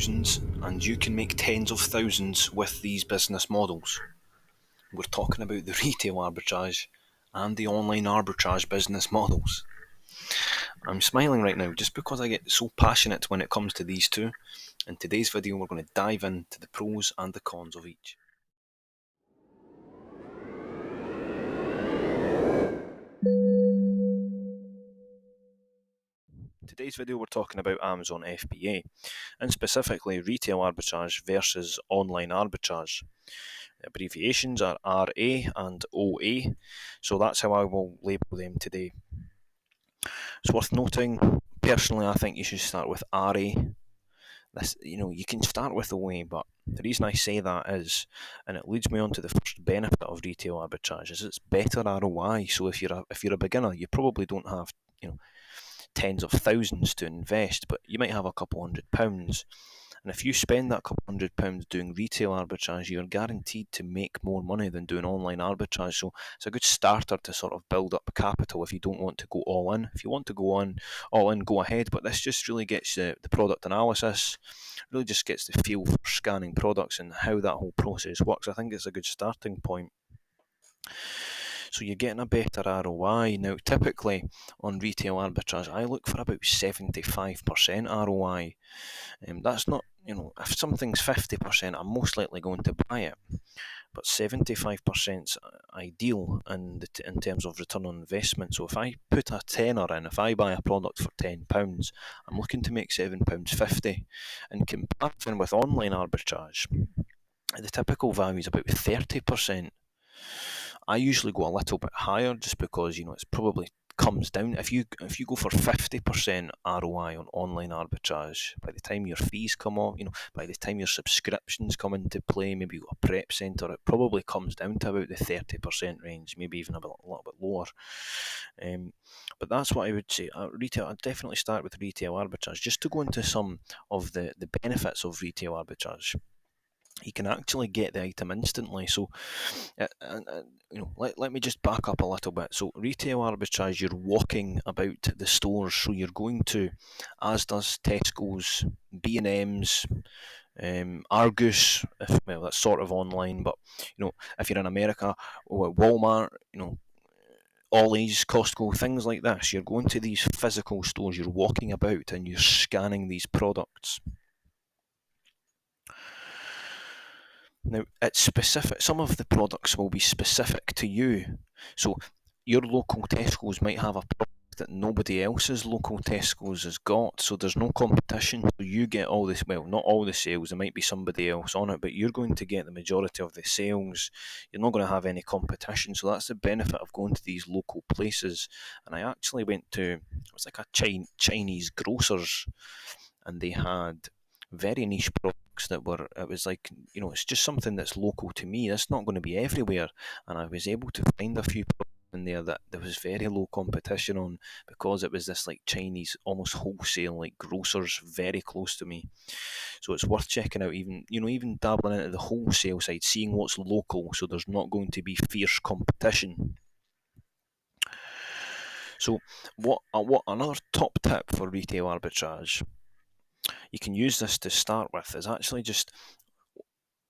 thousands, and you can make tens of thousands with these business models. We're talking about the retail arbitrage and the online arbitrage business models. I'm smiling right now just because I get so passionate when it comes to these two. In today's video, we're going to dive into the pros and the cons of each. Today's video, we're talking about Amazon FBA, and specifically retail arbitrage versus online arbitrage. The abbreviations are RA and OA, so that's how I will label them today. It's worth noting, personally, I think you should start with RA. You can start with OA, but the reason I say that is, and it leads me on to the first benefit of retail arbitrage, is it's better ROI. So if you're a beginner, you probably don't have tens of thousands to invest, but you might have a couple £100. And if you spend that couple £100 doing retail arbitrage, you're guaranteed to make more money than doing online arbitrage. So it's a good starter to sort of build up capital if you don't want to go all in. If you want to go all in, go ahead. But this just really gets the product analysis, really just gets the feel for scanning products and how that whole process works. I think it's a good starting point. So you're getting a better ROI. Now, typically on retail arbitrage, I look for about 75% ROI. That's not, if something's 50%, I'm most likely going to buy it. But 75%'s ideal in terms of return on investment. So if I put a tenner in, if I buy a product for £10, I'm looking to make £7.50. In comparison with online arbitrage, the typical value is about 30%. I usually go a little bit higher just because it's probably comes down. If you go for 50% ROI on online arbitrage, by the time your fees come off, by the time your subscriptions come into play, maybe you've got a prep centre, it probably comes down to about the 30% range, maybe even a little bit lower. But that's what I would say. Retail, I'd definitely start with retail arbitrage. Just to go into some of the benefits of retail arbitrage. You can actually get the item instantly. So, let me just back up a little bit. So, retail arbitrage, you're walking about the stores. So, you're going to Asda's, Tesco's, B&M's, Argus. That's sort of online, but if you're in America, Walmart, Ollie's, Costco, things like this. You're going to these physical stores. You're walking about and you're scanning these products. Now, it's specific. Some of the products will be specific to you. So, your local Tesco's might have a product that nobody else's local Tesco's has got. So, there's no competition. So, you get all this. Well, not all the sales. There might be somebody else on it, but you're going to get the majority of the sales. You're not going to have any competition. So, that's the benefit of going to these local places. And I actually went to, it was like a Chinese grocers, and they had very niche products that were, it was like, it's just something that's local to me. That's not going to be everywhere. And I was able to find a few products in there that there was very low competition on, because it was this like Chinese, almost wholesale, like grocers very close to me. So it's worth checking out, even dabbling into the wholesale side, seeing what's local, so there's not going to be fierce competition. So what another top tip for retail arbitrage, you can use this to start with, is actually just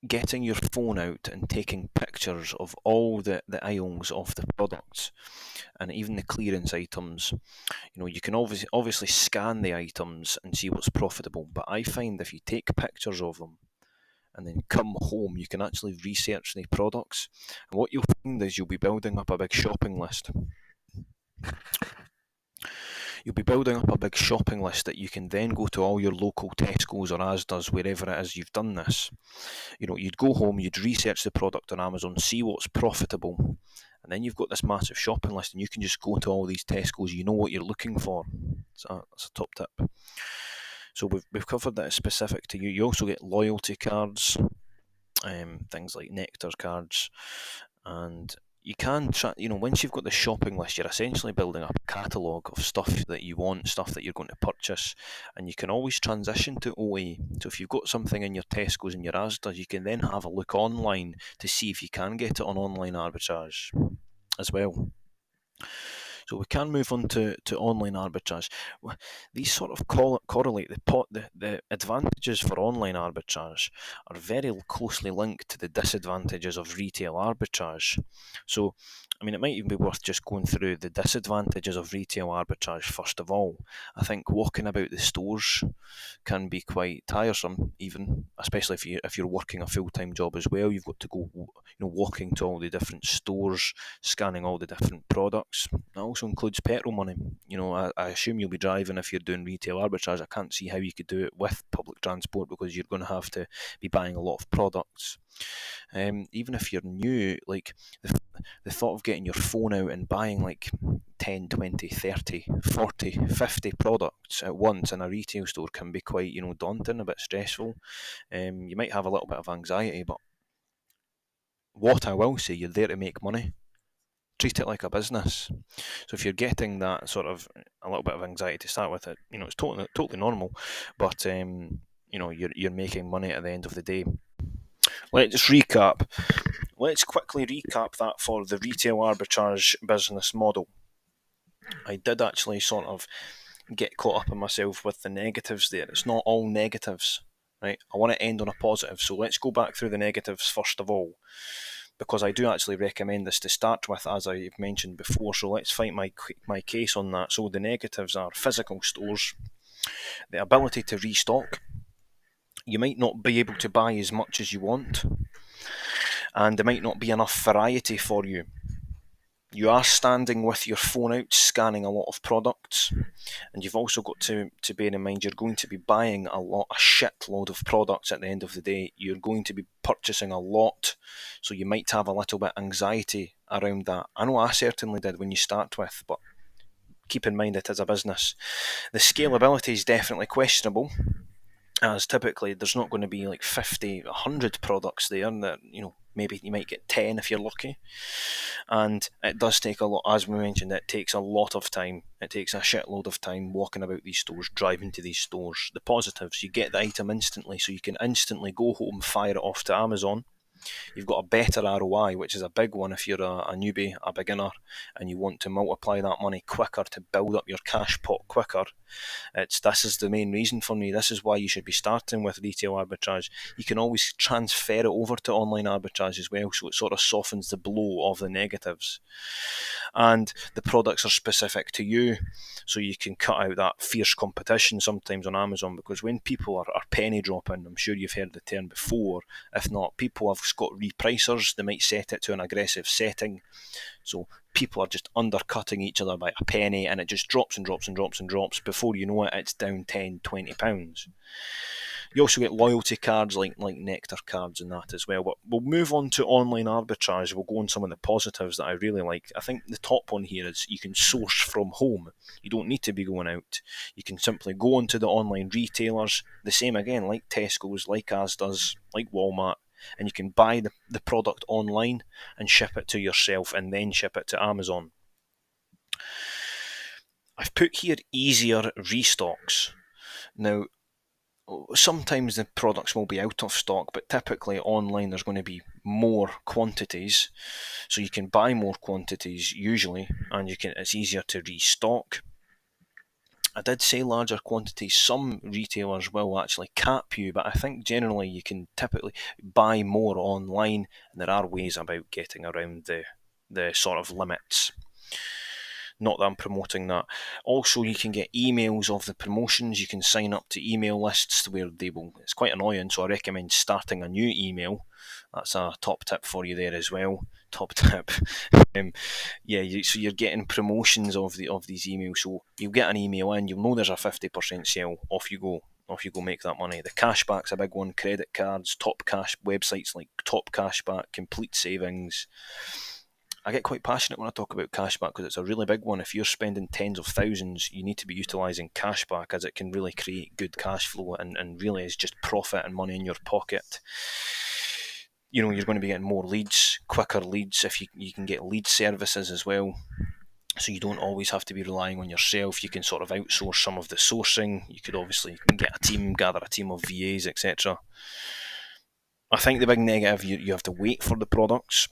getting your phone out and taking pictures of all the aisles of the products, and even the clearance items. You can obviously scan the items and see what's profitable, but I find if you take pictures of them and then come home, you can actually research the products, and what you'll find is you'll be building up a big shopping list. You'll be building up a big shopping list that you can then go to all your local Tesco's or Asda's, wherever it is you've done this. You'd go home, you'd research the product on Amazon, see what's profitable, and then you've got this massive shopping list, and you can just go to all these Tesco's. You know what you're looking for. So that's a top tip. So we've covered that it's specific to you. You also get loyalty cards, things like Nectar cards, and you can once you've got the shopping list, you're essentially building up a catalogue of stuff that you want, stuff that you're going to purchase, and you can always transition to OA. So if you've got something in your Tesco's and your Asda's, you can then have a look online to see if you can get it on online arbitrage as well. So we can move on to online arbitrage. These sort of correlate. The advantages for online arbitrage are very closely linked to the disadvantages of retail arbitrage. So, I mean, it might even be worth just going through the disadvantages of retail arbitrage first of all. I think walking about the stores can be quite tiresome, even especially if you're working a full-time job as well. You've got to go, walking to all the different stores, scanning all the different products. That also includes petrol money. I assume you'll be driving if you're doing retail arbitrage. I can't see how you could do it with public transport, because you're going to have to be buying a lot of products. Even if you're new, like the thought of getting your phone out and buying like 10, 20, 30, 40, 50 products at once in a retail store can be quite, daunting, a bit stressful. You might have a little bit of anxiety, but what I will say, you're there to make money. Treat it like a business. So if you're getting that sort of a little bit of anxiety to start with, it's totally normal, but you're making money at the end of the day. Let's quickly recap that for the retail arbitrage business model. I did actually sort of get caught up in myself with the negatives there. It's not all negatives, right? I want to end on a positive, so let's go back through the negatives first of all, because I do actually recommend this to start with, as I've mentioned before. So let's fight my case on that. So the negatives are physical stores, the ability to restock. You might not be able to buy as much as you want, and there might not be enough variety for you. You are standing with your phone out, scanning a lot of products, and you've also got to bear in mind you're going to be buying a shitload of products at the end of the day. You're going to be purchasing a lot, so you might have a little bit of anxiety around that. I know I certainly did when you start with, but keep in mind it is a business. The scalability is definitely questionable, as typically there's not going to be like 50, 100 products there, and that maybe you might get 10 if you're lucky. And it does take a lot, as we mentioned, it takes a lot of time. It takes a shitload of time walking about these stores, driving to these stores. The positives, you get the item instantly, so you can instantly go home, fire it off to Amazon. You've got a better ROI, which is a big one if you're a newbie, a beginner, and you want to multiply that money quicker to build up your cash pot quicker. This is the main reason for me. This is why you should be starting with retail arbitrage. You can always transfer it over to online arbitrage as well, so it sort of softens the blow of the negatives. And the products are specific to you, so you can cut out that fierce competition sometimes on Amazon, because when people are penny dropping, I'm sure you've heard the term before. If not, people have got repricers. They might set it to an aggressive setting, so people are just undercutting each other by a penny, and it just drops and drops and drops and drops. Before you know it, it's down £10-20. You also get loyalty cards like Nectar cards and that as well. But we'll move on to online arbitrage. We'll go on some of the positives that I really like. I think the top one here is you can source from home. You don't need to be going out. You can simply go onto the online retailers, the same again, like Tesco's, like Asda's, like Walmart, and you can buy the product online and ship it to yourself, and then ship it to Amazon. I've put here easier restocks. Now, sometimes the products will be out of stock, but typically online there's going to be more quantities, so you can buy more quantities usually, and it's easier to restock. I did say larger quantities. Some retailers will actually cap you, but I think generally you can typically buy more online, and there are ways about getting around the sort of limits. Not that I'm promoting that. Also, you can get emails of the promotions. You can sign up to email lists where they will. It's quite annoying, so I recommend starting a new email. That's a top tip for you there as well. Top tip. So you're getting promotions of these emails. So you'll get an email in, you'll know there's a 50% sale. Off you go, make that money. The cashback's a big one. Credit cards, top cash websites like Top Cashback, Complete Savings. I get quite passionate when I talk about cashback because it's a really big one. If you're spending tens of thousands, you need to be utilising cashback, as it can really create good cash flow and really is just profit and money in your pocket. You're going to be getting more leads, quicker leads, if you can get lead services as well. So you don't always have to be relying on yourself. You can sort of outsource some of the sourcing. You could obviously get a team, gather a team of VAs, etc. I think the big negative, you have to wait for the products.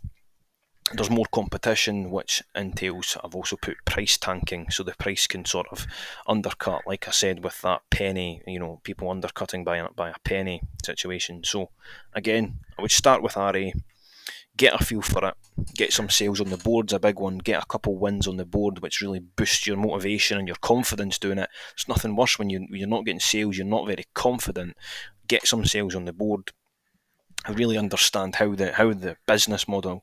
There's more competition, which entails, I've also put price tanking, so the price can sort of undercut, like I said, with that penny, people undercutting by a penny situation. So again, I would start with RA, get a feel for it, get some sales on the board's a big one, get a couple wins on the board, which really boosts your motivation and your confidence doing it. There's nothing worse when you're not getting sales, you're not very confident. Get some sales on the board. I really understand how the business model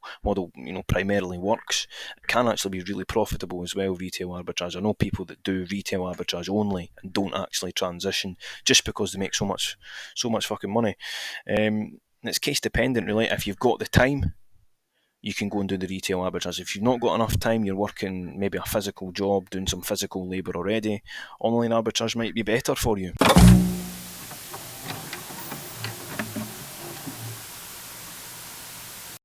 primarily works. It can actually be really profitable as well, retail arbitrage. I know people that do retail arbitrage only and don't actually transition just because they make so much fucking money. It's case dependent really. If you've got the time, you can go and do the retail arbitrage. If you've not got enough time, you're working maybe a physical job, doing some physical labour already, online arbitrage might be better for you.